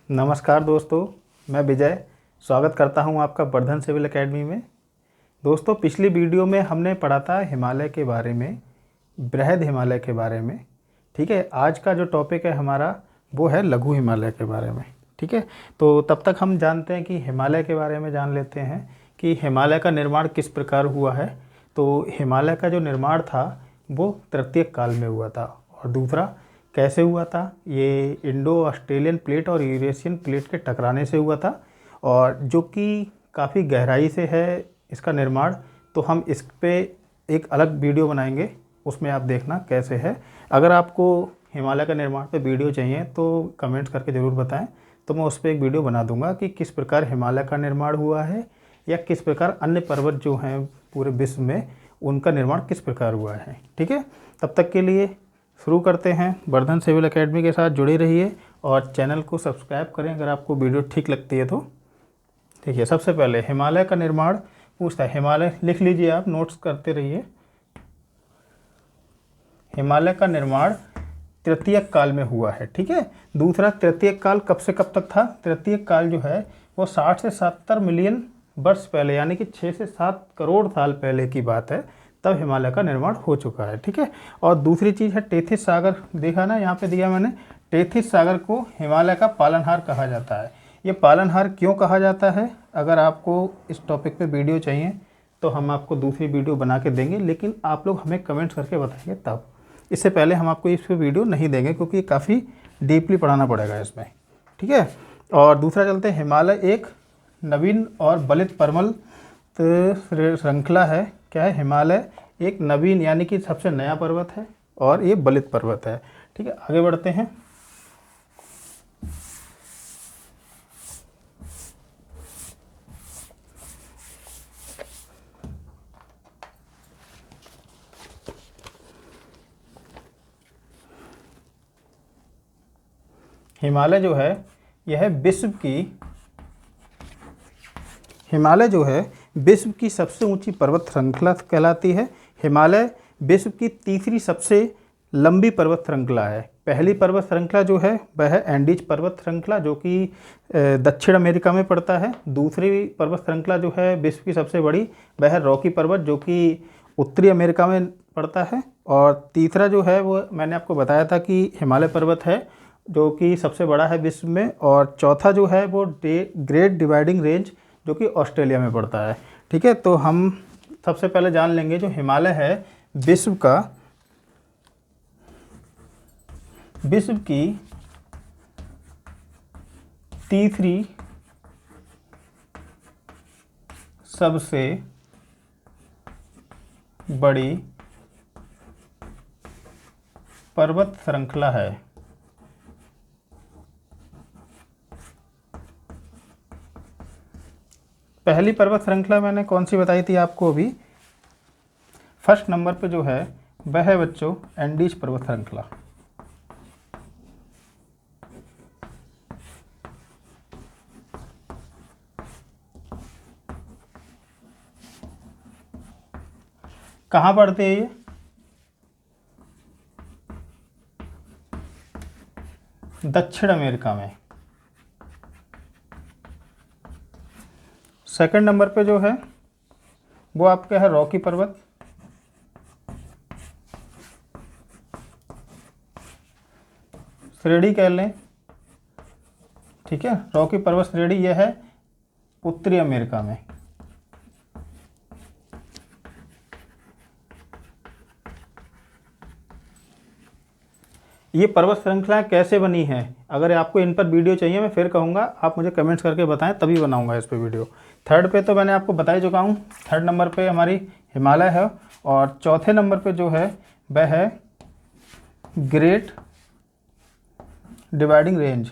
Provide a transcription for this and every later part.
नमस्कार दोस्तों, मैं विजय स्वागत करता हूं आपका वर्धन सिविल एकेडमी में। दोस्तों, पिछली वीडियो में हमने पढ़ा था हिमालय के बारे में, बृहद हिमालय के बारे में। ठीक है, आज का जो टॉपिक है हमारा वो है लघु हिमालय के बारे में। ठीक है, तो तब तक हम जानते हैं कि हिमालय के बारे में जान लेते हैं कि हिमालय का निर्माण किस प्रकार हुआ है। तो हिमालय का जो निर्माण था वो तृतीय काल में हुआ था। और दूसरा कैसे हुआ था, ये इंडो ऑस्ट्रेलियन प्लेट और यूरेशियन प्लेट के टकराने से हुआ था, और जो कि काफ़ी गहराई से है इसका निर्माण। तो हम इस पे एक अलग वीडियो बनाएंगे, उसमें आप देखना कैसे है। अगर आपको हिमालय का निर्माण पे वीडियो चाहिए तो कमेंट्स करके ज़रूर बताएं, तो मैं उस पर एक वीडियो बना दूंगा कि किस प्रकार हिमालय का निर्माण हुआ है, या किस प्रकार अन्य पर्वत जो हैं पूरे विश्व में उनका निर्माण किस प्रकार हुआ है। ठीक है, तब तक के लिए शुरू करते हैं। वर्धन सिविल एकेडमी के साथ जुड़े रहिए और चैनल को सब्सक्राइब करें अगर आपको वीडियो ठीक लगती है तो। ठीक है, सबसे पहले हिमालय का निर्माण पूछता है। हिमालय लिख लीजिए, आप नोट्स करते रहिए। हिमालय का निर्माण तृतीय काल में हुआ है। ठीक है, दूसरा तृतीय काल कब से कब तक था। तृतीय काल जो है वो 60 से 70 मिलियन वर्ष पहले, यानी कि 6 से 7 करोड़ साल पहले की बात है, तब हिमालय का निर्माण हो चुका है। ठीक है, और दूसरी चीज़ है टेथिस सागर। देखा ना, यहाँ पे दिया मैंने, टेथिस सागर को हिमालय का पालनहार कहा जाता है। ये पालनहार क्यों कहा जाता है, अगर आपको इस टॉपिक पे वीडियो चाहिए तो हम आपको दूसरी वीडियो बना के देंगे, लेकिन आप लोग हमें कमेंट्स करके बताएंगे तब। इससे पहले हम आपको इस पर वीडियो नहीं देंगे क्योंकि काफ़ी डीपली पढ़ाना पड़ेगा इसमें। ठीक है, और दूसरा चलते हैं, हिमालय एक नवीन और बलित पर्वत श्रृंखला है। क्या है, हिमालय एक नवीन यानी कि सबसे नया पर्वत है और ये बलित पर्वत है। ठीक है, आगे बढ़ते हैं। हिमालय जो है यह हिमालय जो है विश्व की सबसे ऊंची पर्वत श्रृंखला कहलाती है। हिमालय विश्व की तीसरी सबसे लंबी पर्वत श्रृंखला है। पहली पर्वत श्रृंखला जो है वह है एंडीज पर्वत श्रृंखला, जो कि दक्षिण अमेरिका में पड़ता है। दूसरी पर्वत श्रृंखला जो है विश्व की सबसे बड़ी, वह है रॉकी पर्वत, जो कि उत्तरी अमेरिका में पड़ता है। और तीसरा जो है वो मैंने आपको बताया था कि हिमालय पर्वत है, जो कि सबसे बड़ा है विश्व में। और चौथा जो है वो ग्रेट डिवाइडिंग रेंज, जो कि ऑस्ट्रेलिया में पड़ता है। ठीक है, तो हम सबसे पहले जान लेंगे जो हिमालय है विश्व की तीसरी सबसे बड़ी पर्वत श्रृंखला है। पहली पर्वत श्रृंखला मैंने कौन सी बताई थी आपको अभी। फर्स्ट नंबर पे जो है वह है बच्चों एंडीज पर्वत श्रृंखला। कहाँ पड़ते हैं ये, दक्षिण अमेरिका में। सेकंड नंबर पे जो है वो आपका है रॉकी पर्वत। श्रेणी कह लें। ठीक है, रॉकी पर्वत श्रेणी यह है उत्तरी अमेरिका में। ये पर्वत श्रृंखलाएं कैसे बनी हैं, अगर आपको इन पर वीडियो चाहिए मैं फिर कहूँगा, आप मुझे कमेंट्स करके बताएं तभी बनाऊँगा इस पर वीडियो। थर्ड पे तो मैंने आपको बता ही चुका हूँ। थर्ड नंबर पे हमारी हिमालय है, और चौथे नंबर पे जो है वह है ग्रेट डिवाइडिंग रेंज।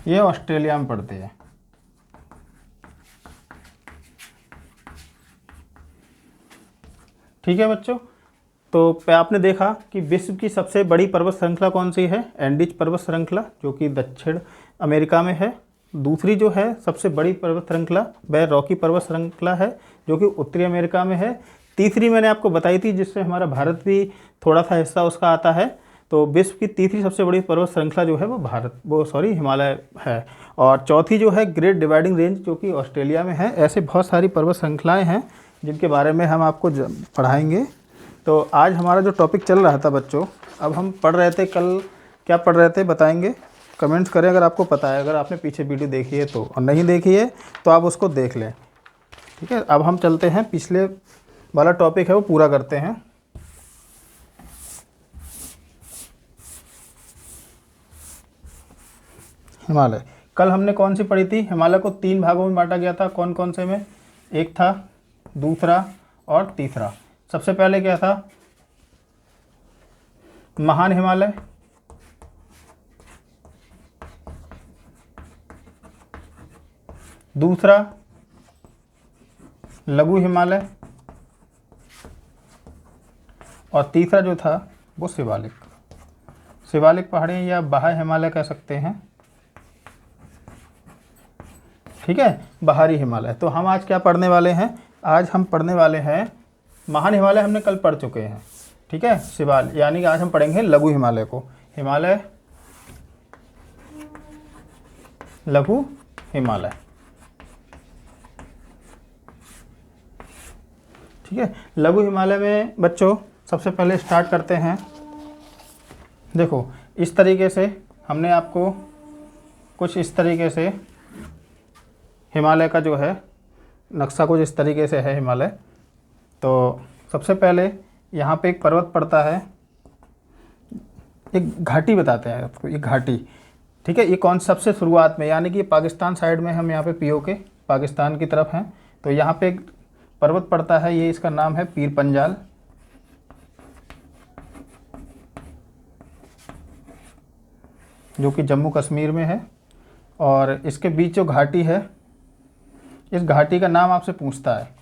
ये ऑस्ट्रेलिया में पड़ते हैं। ठीक है बच्चों, तो आपने देखा कि विश्व की सबसे बड़ी पर्वत श्रृंखला कौन सी है, एंडीज पर्वत श्रृंखला, जो कि दक्षिण अमेरिका में है। दूसरी जो है सबसे बड़ी पर्वत श्रृंखला वह रॉकी पर्वत श्रृंखला है, जो कि उत्तरी अमेरिका में है। तीसरी मैंने आपको बताई थी, जिससे हमारा भारत भी थोड़ा सा हिस्सा उसका आता है। तो विश्व की तीसरी सबसे बड़ी पर्वत श्रृंखला जो है वो हिमालय है। और चौथी जो है ग्रेट डिवाइडिंग रेंज, जो कि ऑस्ट्रेलिया में है। ऐसे बहुत सारी पर्वत श्रृंखलाएँ हैं जिनके बारे में हम आपको पढ़ाएंगे। तो आज हमारा जो टॉपिक चल रहा था बच्चों, अब हम पढ़ रहे थे, कल क्या पढ़ रहे थे बताएंगे, कमेंट्स करें अगर आपको पता है। अगर आपने पीछे वीडियो देखी है तो, और नहीं देखी है तो आप उसको देख लें, ठीक है। अब हम चलते हैं, पिछले वाला टॉपिक है वो पूरा करते हैं। हिमालय, कल हमने कौन सी पढ़ी थी? हिमालय को 3 भागों में बांटा गया था। कौन कौन से में? एक था, दूसरा और तीसरा। सबसे पहले क्या था? महान हिमालय, दूसरा लघु हिमालय, और तीसरा जो था वो शिवालिक। शिवालिक पहाड़ियाँ या बाह्य हिमालय कह सकते हैं, ठीक है, बाहरी हिमालय। तो हम आज क्या पढ़ने वाले हैं? आज हम पढ़ने वाले हैं महान हिमालय, हमने कल पढ़ चुके हैं, ठीक है। शिवालिक यानी कि आज हम पढ़ेंगे लघु हिमालय को। हिमालय, लघु हिमालय, ठीक है। लघु हिमालय में बच्चों सबसे पहले स्टार्ट करते हैं। देखो इस तरीके से हमने आपको कुछ इस तरीके से हिमालय का जो है नक्शा कुछ इस तरीके से है हिमालय। तो सबसे पहले यहाँ पे एक पर्वत पड़ता है, एक घाटी बताते हैं आपको, एक घाटी, ठीक है। ये कौन सबसे शुरुआत में, यानी कि पाकिस्तान साइड में, हम यहाँ पे पीओके पाकिस्तान की तरफ हैं। तो यहाँ पे एक पर्वत पड़ता है, ये इसका नाम है पीर पंजाल, जो कि जम्मू कश्मीर में है। और इसके बीच जो घाटी है, इस घाटी का नाम आपसे पूछता है।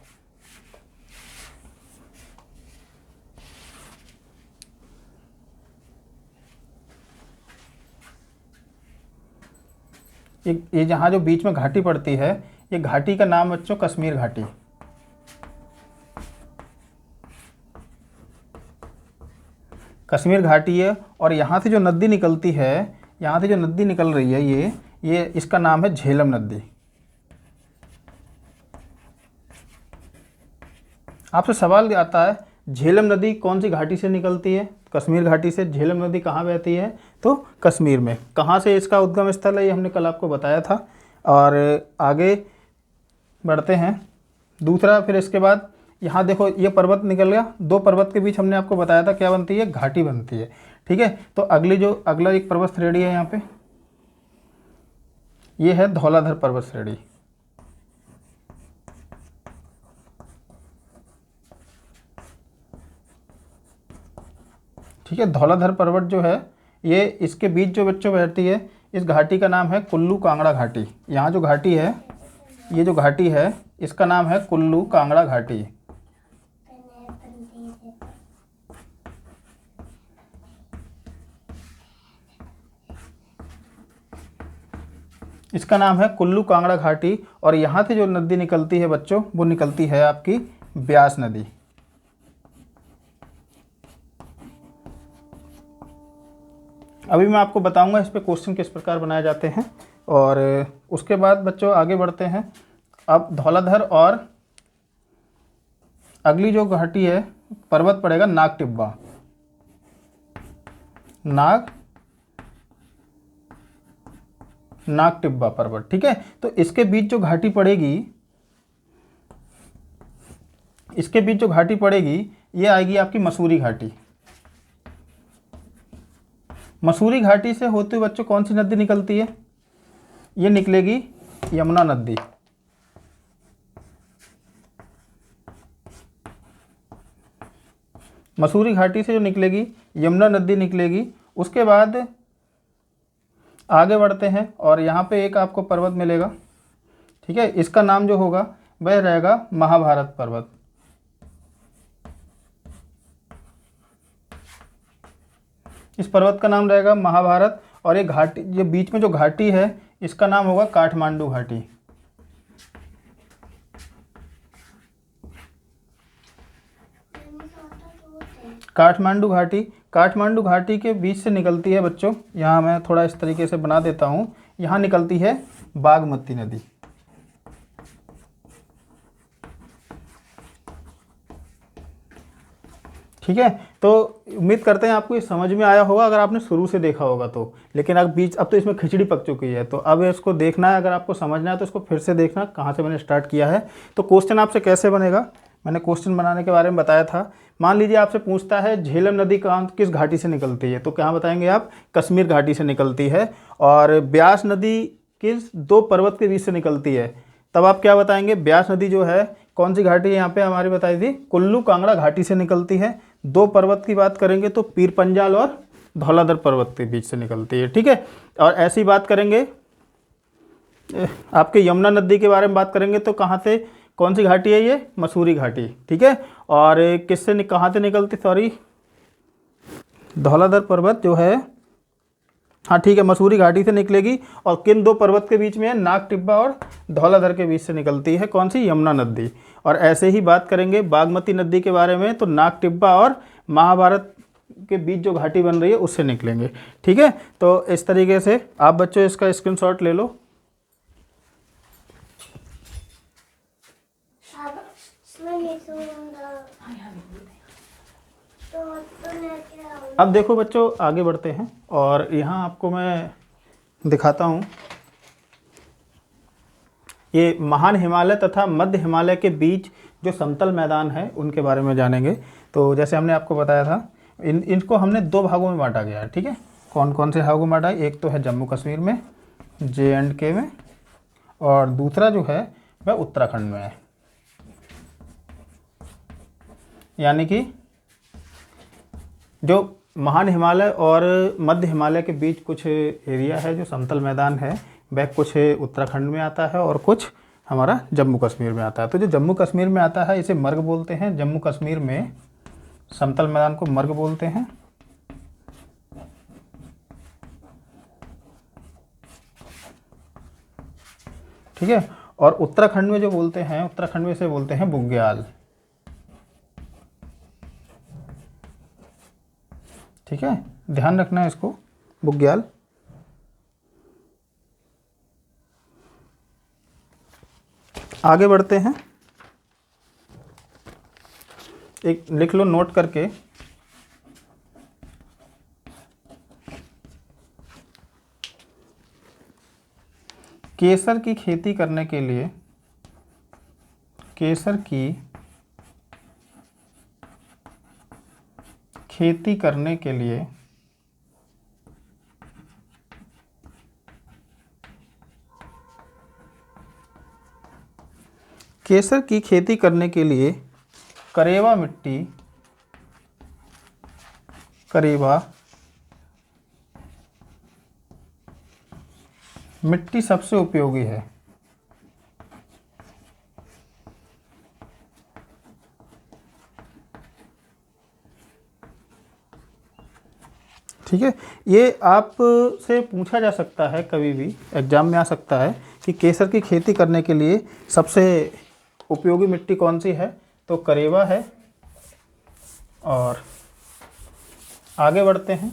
ये जहाँ जो बीच में घाटी पड़ती है, ये घाटी का नाम बच्चों कश्मीर घाटी। कश्मीर घाटी है। और यहाँ से जो नदी निकलती है, यहाँ से जो नदी निकल रही है, ये इसका नाम है झेलम नदी। आपसे सवाल आता है, झेलम नदी कौन सी घाटी से निकलती है? कश्मीर घाटी से। झेलम नदी कहाँ बहती है? तो कश्मीर में। कहाँ से इसका उद्गम स्थल है, ये हमने कल आपको बताया था। और आगे बढ़ते हैं, दूसरा, फिर इसके बाद यहाँ देखो ये पर्वत निकल गया, 2 पर्वत के बीच हमने आपको बताया था क्या बनती है? घाटी बनती है, ठीक है। तो अगला एक पर्वत श्रेणी है यहाँ पे, ये है धौलाधर पर्वत श्रेणी, ठीक है। धौलाधर पर्वत जो है, ये इसके बीच जो बच्चों बहती है, इस घाटी का नाम है कुल्लू कांगड़ा घाटी। यहाँ जो घाटी है, ये जो घाटी है, इसका नाम है कुल्लू कांगड़ा घाटी। इसका नाम है कुल्लू कांगड़ा घाटी। और यहाँ से जो नदी निकलती है बच्चों, वो निकलती है आपकी ब्यास नदी। अभी मैं आपको बताऊंगा इस पे क्वेश्चन किस प्रकार बनाए जाते हैं। और उसके बाद बच्चों आगे बढ़ते हैं। अब धौलाधर और अगली जो घाटी है, पर्वत पड़ेगा नाग टिब्बा। नाग टिब्बा पर्वत, ठीक है। तो इसके बीच जो घाटी पड़ेगी, ये आएगी आपकी मसूरी घाटी। मसूरी घाटी से होते हुए बच्चों कौन सी नदी निकलती है? ये निकलेगी यमुना नदी। मसूरी घाटी से जो निकलेगी, यमुना नदी निकलेगी। उसके बाद आगे बढ़ते हैं और यहाँ पे एक आपको पर्वत मिलेगा, ठीक है। इसका नाम जो होगा वह रहेगा महाभारत पर्वत। इस पर्वत का नाम रहेगा महाभारत। और ये घाटी, ये बीच में जो घाटी है, इसका नाम होगा काठमांडू घाटी। काठमांडू घाटी, काठमांडू घाटी के बीच से निकलती है बच्चों, यहाँ मैं थोड़ा इस तरीके से बना देता हूँ, यहाँ निकलती है बागमती नदी। ठीक है, तो उम्मीद करते हैं आपको ये समझ में आया होगा अगर आपने शुरू से देखा होगा तो। लेकिन अब तो इसमें खिचड़ी पक चुकी है, तो अब इसको देखना है, अगर आपको समझना है तो इसको फिर से देखना कहाँ से मैंने स्टार्ट किया है। तो क्वेश्चन आपसे कैसे बनेगा, मैंने क्वेश्चन बनाने के बारे में बताया था। मान लीजिए आपसे पूछता है झेलम नदी कहाँ किस घाटी से निकलती है, तो क्या बताएंगे आप, कश्मीर घाटी से निकलती है। और ब्यास नदी किस दो पर्वत के बीच से निकलती है, तब आप क्या बताएंगे, ब्यास नदी जो है कौन सी घाटी है यहाँ पे हमारी बताई थी, कुल्लू कांगड़ा घाटी से निकलती है। दो पर्वत की बात करेंगे तो पीर पंजाल और धौलाधर पर्वत के बीच से निकलती है। ठीक है, और ऐसी बात करेंगे आपके यमुना नदी के बारे में बात करेंगे तो कहाँ से, कौन सी घाटी है ये, मसूरी घाटी। ठीक है, और किससे कहाँ से निकलती, सॉरी धौलाधर पर्वत जो है, हाँ ठीक है, मसूरी घाटी से निकलेगी। और किन दो पर्वत के बीच में है, नाग टिब्बा और धौलाधर के बीच से निकलती है कौन सी, यमुना नदी। और ऐसे ही बात करेंगे बागमती नदी के बारे में तो नाग टिब्बा और महाभारत के बीच जो घाटी बन रही है उससे निकलेंगे। ठीक है, तो इस तरीके से आप बच्चों इसका स्क्रीनशॉट ले लो। अब देखो बच्चों आगे बढ़ते हैं, और यहाँ आपको मैं दिखाता हूँ ये महान हिमालय तथा मध्य हिमालय के बीच जो समतल मैदान है उनके बारे में जानेंगे। तो जैसे हमने आपको बताया था, इनको हमने दो भागों में बांटा गया है। ठीक है, कौन कौन से भागों में बांटा है, एक तो है जम्मू कश्मीर में, J&K में, और दूसरा जो है वह उत्तराखंड में है। यानी कि जो महान हिमालय और मध्य हिमालय के बीच कुछ एरिया है जो समतल मैदान है, वह कुछ उत्तराखंड में आता है और कुछ हमारा जम्मू कश्मीर में आता है। तो जो जम्मू कश्मीर में आता है इसे मर्ग बोलते हैं, जम्मू कश्मीर में समतल मैदान को मर्ग बोलते हैं। ठीक है, और उत्तराखंड में जो बोलते हैं, उत्तराखंड में इसे बोलते हैं बुग्याल। ठीक है, ध्यान रखना है इसको, बुग्याल। आगे बढ़ते हैं, एक लिख लो नोट करके, केसर की खेती करने के लिए, केसर की खेती करने के लिए केसर की खेती करने के लिए करेवा मिट्टी, करेवा मिट्टी सबसे उपयोगी है। ठीक है, ये आपसे पूछा जा सकता है, कभी भी एग्जाम में आ सकता है कि केसर की खेती करने के लिए सबसे उपयोगी मिट्टी कौन सी है, तो करेवा है। और आगे बढ़ते हैं,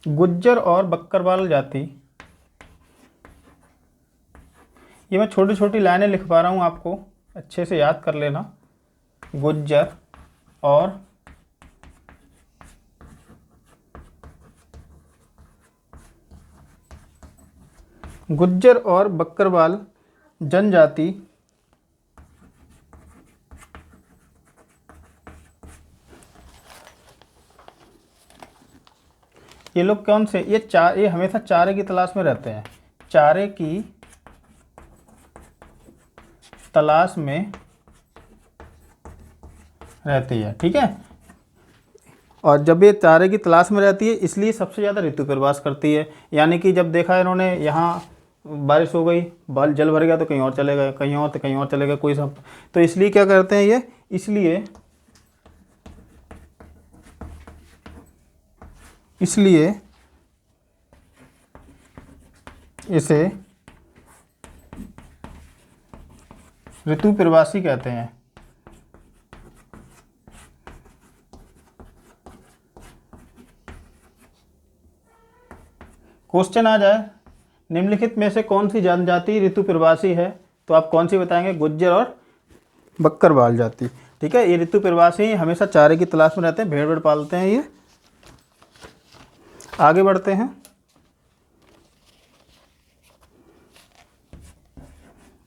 गुज्जर और बक्करवाल जाति, ये मैं छोटी छोटी लाइनें लिख पा रहा हूँ, आपको अच्छे से याद कर लेना। गुज्जर और गुज्जर और बक्करवाल जनजाति ये लोग कौन से, ये हमेशा चारे की तलाश में रहते हैं, चारे की तलाश में रहती है। ठीक है, और जब ये चारे की तलाश में रहती है इसलिए सबसे ज़्यादा ऋतु प्रवास करती है। यानी कि जब देखा इन्होंने यहाँ बारिश हो गई, बाल जल भर गया तो कहीं और चले गए, कहीं और तो कहीं और चले गए, कोई सब, तो इसलिए क्या करते हैं ये, इसलिए इसे ऋतु प्रवासी कहते हैं। क्वेश्चन आ जाए, निम्नलिखित में से कौन सी जनजाति ऋतु प्रवासी है, तो आप कौन सी बताएंगे? गुज्जर और बक्करवाल जाति। ठीक है, ये ऋतु प्रवासी हमेशा चारे की तलाश में रहते हैं, भेड़ वेड़ पालते हैं ये। आगे बढ़ते हैं।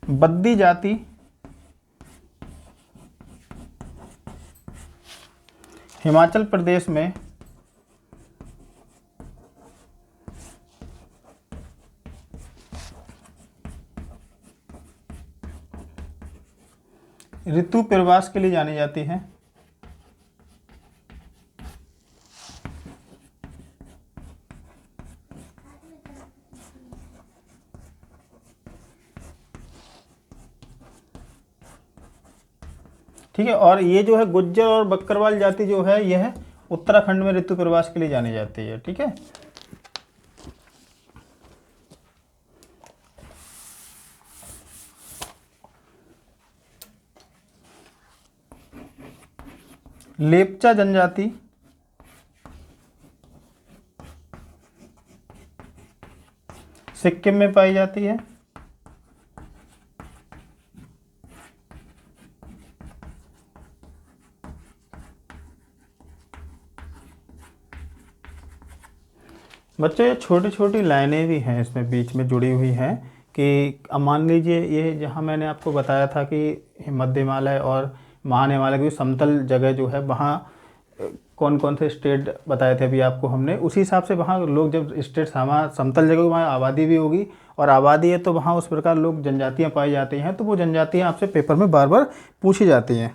बद्दी जाति हिमाचल प्रदेश में ऋतु प्रवास के लिए जानी जाती है। ठीक है, और ये जो है गुज्जर और बक्करवाल जाति जो है यह उत्तराखंड में ऋतु प्रवास के लिए जानी जाती है। ठीक है, लेपचा जनजाति सिक्किम में पाई जाती है। बच्चों ये छोटी छोटी लाइनें भी हैं इसमें बीच में जुड़ी हुई हैं कि अब मान लीजिए ये जहाँ मैंने आपको बताया था कि मध्य हिमालय और महान हिमालय की समतल जगह जो है वहाँ कौन कौन से स्टेट बताए थे अभी आपको हमने, उसी हिसाब से वहाँ लोग जब स्टेट समतल जगह वहाँ आबादी भी होगी, और आबादी है तो वहाँ उस प्रकार लोग जनजातियाँ पाई जाती हैं, तो वो जनजातियाँ आपसे पेपर में बार बार पूछी जाती हैं।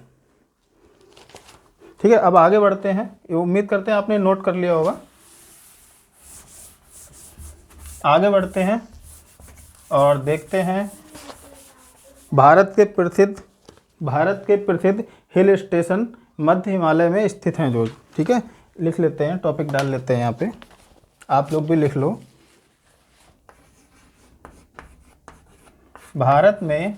ठीक है, अब आगे बढ़ते हैं। उम्मीद करते हैं आपने नोट कर लिया होगा। आगे बढ़ते हैं और देखते हैं भारत के प्रसिद्ध हिल स्टेशन मध्य हिमालय में स्थित हैं जो। ठीक है, लिख लेते हैं, टॉपिक डाल लेते हैं यहाँ पे, आप लोग भी लिख लो। भारत में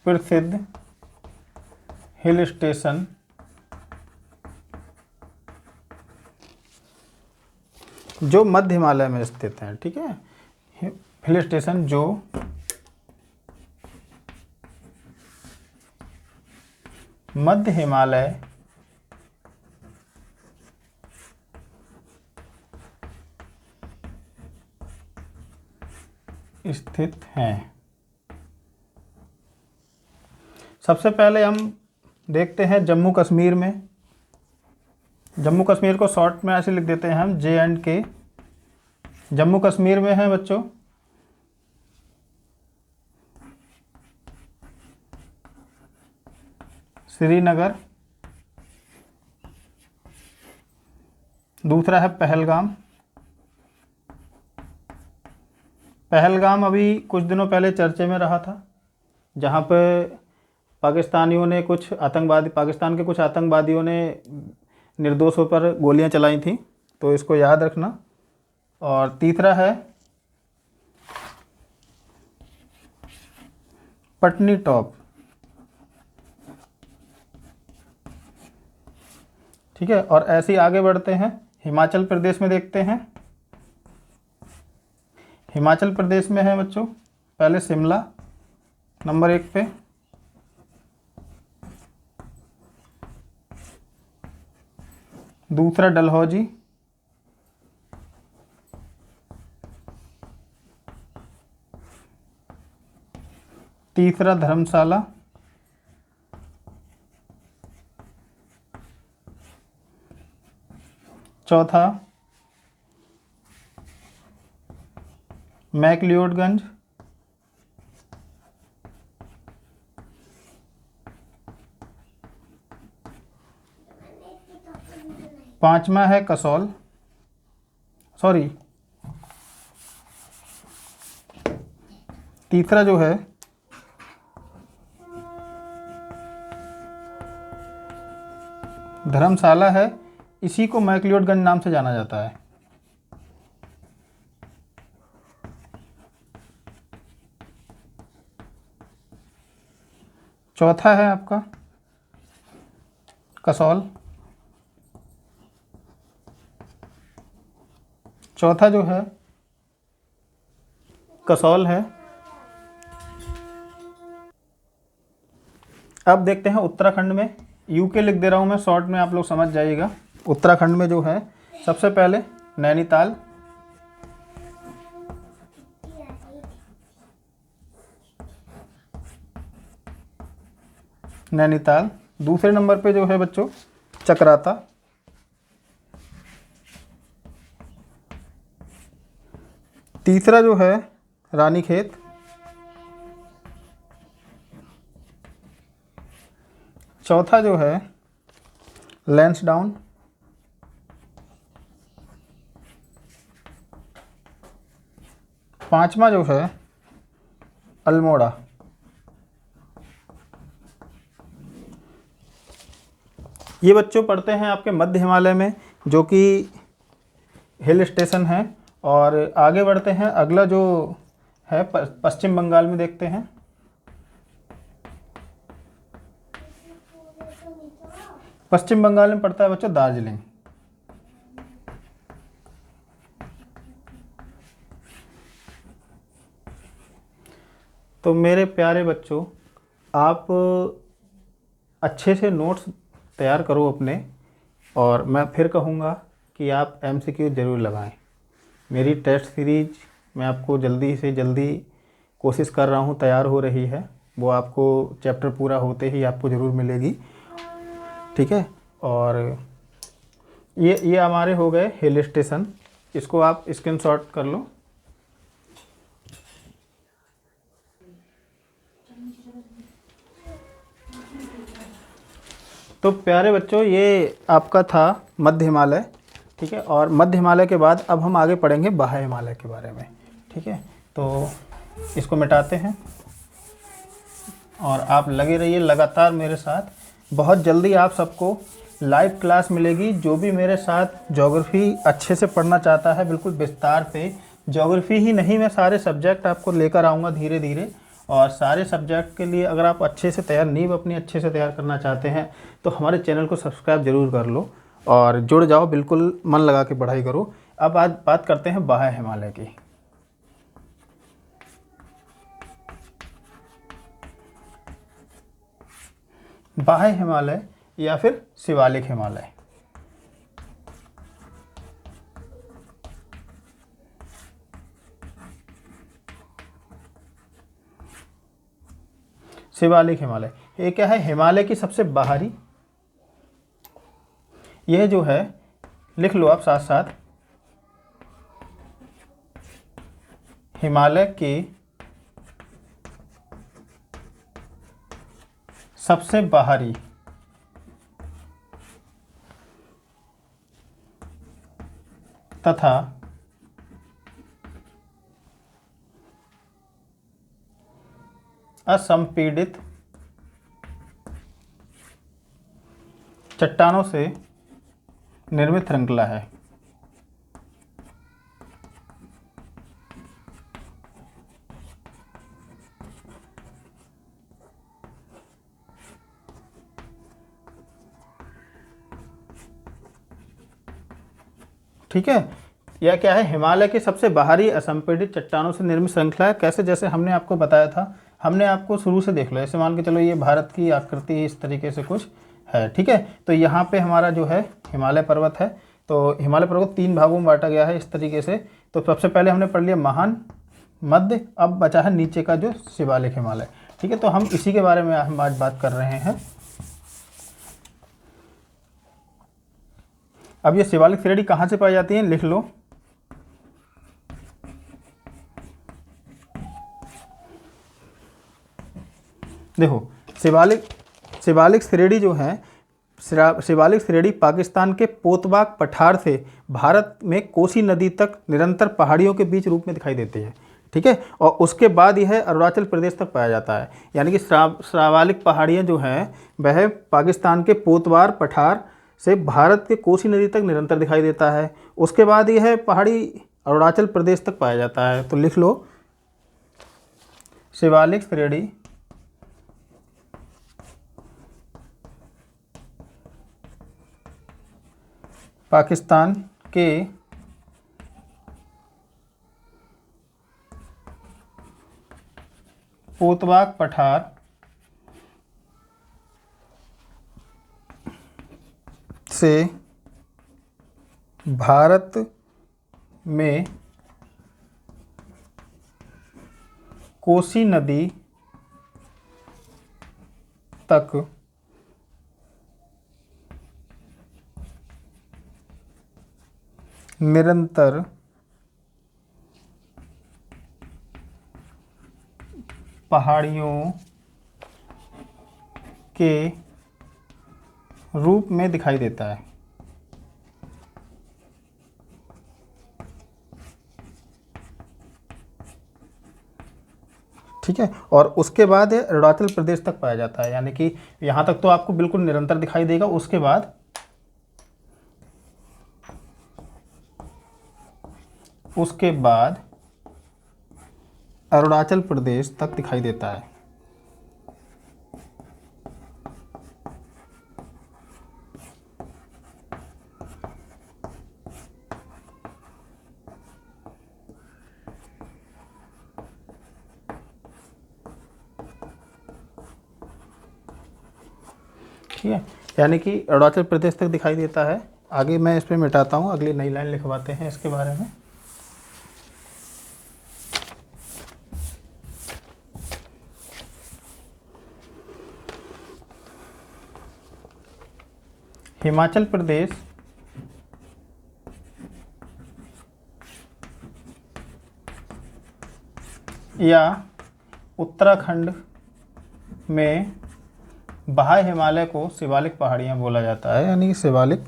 प्रसिद्ध हिल स्टेशन जो मध्य हिमालय में स्थित हैं। ठीक है, हिल स्टेशन जो मध्य हिमालय स्थित हैं। सबसे पहले हम देखते हैं जम्मू कश्मीर में। जम्मू कश्मीर को शॉर्ट में ऐसे लिख देते हैं हम J&K। जम्मू कश्मीर में है बच्चों। श्रीनगर, दूसरा है पहलगाम। पहलगाम अभी कुछ दिनों पहले चर्चे में रहा था, जहाँ पे पाकिस्तान के कुछ आतंकवादियों ने निर्दोषों पर गोलियां चलाई थी, तो इसको याद रखना। और तीसरा है पटनी टॉप। ठीक है, और ऐसे ही आगे बढ़ते हैं। हिमाचल प्रदेश में देखते हैं। हिमाचल प्रदेश में है बच्चों पहले शिमला नंबर 1 पे, दूसरा डलहौजी, तीसरा धर्मशाला, चौथा मैक्लियोडगंज, पांचवा है कसौल, तीसरा जो है धर्मशाला है, इसी को मैक्लियोडगंज नाम से जाना जाता है। चौथा है आपका कसौल। चौथा जो है कसौल है। अब देखते हैं उत्तराखंड में, यूके लिख दे रहा हूँ मैं शॉर्ट में, आप लोग समझ जाइएगा। उत्तराखंड में जो है सबसे पहले नैनीताल, नैनीताल। दूसरे नंबर पे जो है बच्चों चकराता। तीसरा जो है रानीखेत। चौथा जो है लैंसडाउन। पांचवा जो है अल्मोड़ा। ये बच्चों पढ़ते हैं आपके मध्य हिमालय में, जो कि हिल स्टेशन है। और आगे बढ़ते हैं, अगला जो है पश्चिम बंगाल में देखते हैं। पश्चिम बंगाल में पड़ता है बच्चों दार्जिलिंग। तो मेरे प्यारे बच्चों, आप अच्छे से नोट्स तैयार करो अपने, और मैं फिर कहूँगा कि आप MCQ ज़रूर लगाएं। मेरी टेस्ट सीरीज मैं आपको जल्दी से जल्दी कोशिश कर रहा हूँ, तैयार हो रही है। वो आपको चैप्टर पूरा होते ही आपको ज़रूर मिलेगी, ठीक है। और ये हमारे हो गए हिल स्टेशन, इसको आप स्क्रीनशॉट कर लो। तो प्यारे बच्चों, ये आपका था मध्य हिमालय, ठीक है। और मध्य हिमालय के बाद अब हम आगे पढ़ेंगे बाह्य हिमालय के बारे में, ठीक है। तो इसको मिटाते हैं और आप लगे रहिए लगातार मेरे साथ। बहुत जल्दी आप सबको लाइव क्लास मिलेगी। जो भी मेरे साथ ज्योग्राफी अच्छे से पढ़ना चाहता है, बिल्कुल विस्तार पे, ज्योग्राफी ही नहीं, मैं सारे सब्जेक्ट आपको लेकर आऊँगा धीरे धीरे। और सारे सब्जेक्ट के लिए अगर आप अच्छे से तैयार, नींव अपनी अच्छे से तैयार करना चाहते हैं, तो हमारे चैनल को सब्सक्राइब ज़रूर कर लो और जुड़ जाओ, बिल्कुल मन लगा के पढ़ाई करो। अब आज बात करते हैं बाह्य हिमालय की। बाह्य हिमालय या फिर शिवालिक हिमालय। शिवालिक हिमालय ये क्या है? हिमालय की सबसे बाहरी, यह जो है लिख लो आप साथ साथ, हिमालय की सबसे बाहरी तथा असंपीड़ित चट्टानों से निर्मित श्रृंखला है। ठीक है, यह क्या है? हिमालय की सबसे बाहरी असंपीड़ित चट्टानों से निर्मित श्रृंखला है। कैसे? जैसे हमने आपको बताया था, हमने आपको शुरू से देख लो, ऐसे मान के चलो ये भारत की आकृति इस तरीके से कुछ है, ठीक है। तो यहाँ पे हमारा जो है हिमालय पर्वत है। तो हिमालय पर्वत 3 भागों में बांटा गया है इस तरीके से। तो सबसे पहले हमने पढ़ लिया महान, मध्य, अब बचा है नीचे का जो शिवालिक हिमालय, ठीक है। तो हम इसी के बारे में हम आज बात कर रहे हैं। अब ये शिवालिक श्रेणी कहाँ से पाई जाती है, लिख लो। देखो, शिवालिक श्रेणी जो है, शिवालिक श्रेणी पाकिस्तान के पोतबाग पठार से भारत में कोसी नदी तक निरंतर पहाड़ियों के बीच रूप में दिखाई देती है, ठीक है। और उसके बाद यह अरुणाचल प्रदेश तक पाया जाता है। यानी कि शिवालिक पहाड़ियाँ जो हैं वह पाकिस्तान के पोतवार पठार से भारत के कोसी नदी तक निरंतर दिखाई देता है। उसके बाद यह पहाड़ी अरुणाचल प्रदेश तक पाया जाता है। तो लिख लो, शिवालिक श्रेणी पाकिस्तान के पोतवाग पठार से भारत में कोसी नदी तक निरंतर पहाड़ियों के रूप में दिखाई देता है। ठीक है, और उसके बाद अरुणाचल प्रदेश तक पाया जाता है, यानी कि यहाँ तक तो आपको बिल्कुल निरंतर दिखाई देगा। उसके बाद अरुणाचल प्रदेश तक दिखाई देता है। ठीक है, यानी कि अरुणाचल प्रदेश तक दिखाई देता है। आगे मैं इस पर मिटाता हूँ, अगली नई लाइन लिखवाते हैं इसके बारे में। हिमाचल प्रदेश या उत्तराखंड में बाह्य हिमालय को शिवालिक पहाड़ियाँ बोला जाता है, यानी कि शिवालिक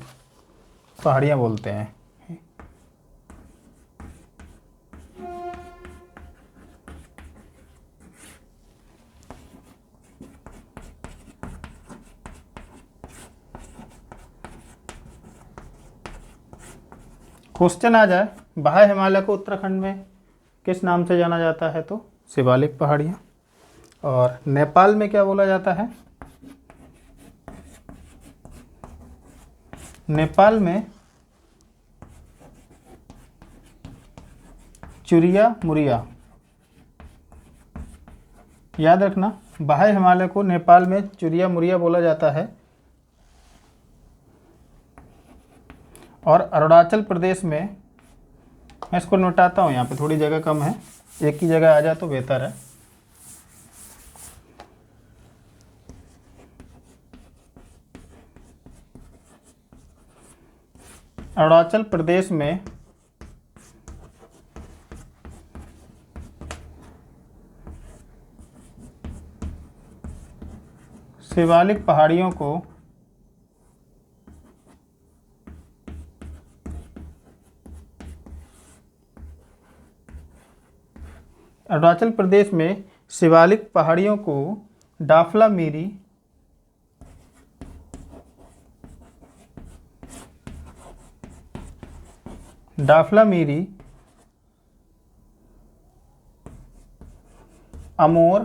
पहाड़ियाँ बोलते हैं। क्वेश्चन आ जाए, बाह्य हिमालय को उत्तराखंड में किस नाम से जाना जाता है, तो शिवालिक पहाड़ियाँ। और नेपाल में क्या बोला जाता है? नेपाल में चुरिया मुरिया। याद रखना, बाह्य हिमालय को नेपाल में चुरिया मुरिया बोला जाता है। और अरुणाचल प्रदेश में, मैं इसको नोटाता हूँ, यहाँ पे थोड़ी जगह कम है, एक ही जगह आ जाए तो बेहतर है। अरुणाचल प्रदेश में शिवालिक पहाड़ियों को अरुणाचल प्रदेश में शिवालिक पहाड़ियों को डाफला मीरी अमोर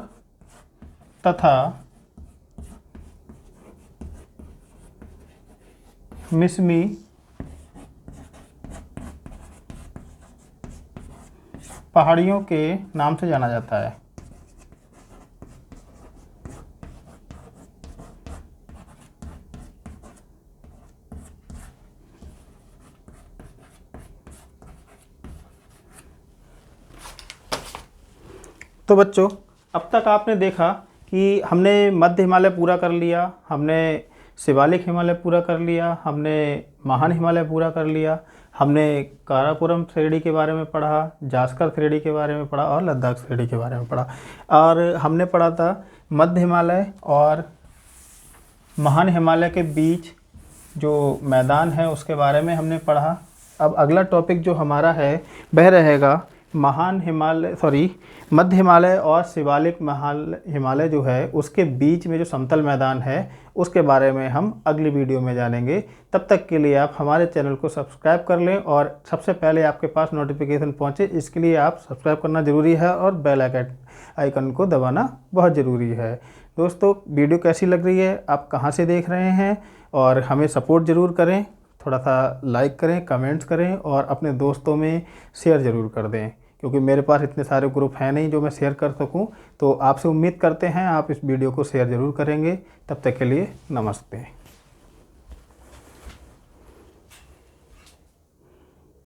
तथा मिसमी पहाड़ियों के नाम से जाना जाता है। तो बच्चों, अब तक आपने देखा कि हमने मध्य हिमालय पूरा कर लिया, हमने शिवालिक हिमालय पूरा कर लिया, हमने महान हिमालय पूरा कर लिया, हमने काराकोरम श्रेणी के बारे में पढ़ा, जास्कर श्रेणी के बारे में पढ़ा और लद्दाख श्रेणी के बारे में पढ़ा। और हमने पढ़ा था मध्य हिमालय और महान हिमालय के बीच जो मैदान है उसके बारे में हमने पढ़ा। अब अगला टॉपिक जो हमारा है वह रहेगा मध्य हिमालय और शिवालिक हिमालय जो है उसके बीच में जो समतल मैदान है उसके बारे में हम अगली वीडियो में जानेंगे। तब तक के लिए आप हमारे चैनल को सब्सक्राइब कर लें और सबसे पहले आपके पास नोटिफिकेशन पहुंचे, इसके लिए आप सब्सक्राइब करना ज़रूरी है और बेल आइकन को दबाना बहुत ज़रूरी है। दोस्तों, वीडियो कैसी लग रही है, आप कहाँ से देख रहे हैं और हमें सपोर्ट ज़रूर करें। थोड़ा सा लाइक करें, कमेंट्स करें और अपने दोस्तों में शेयर ज़रूर कर दें, क्योंकि मेरे पास इतने सारे ग्रुप हैं नहीं जो मैं शेयर कर सकूं। तो आपसे उम्मीद करते हैं आप इस वीडियो को शेयर ज़रूर करेंगे। तब तक के लिए नमस्ते।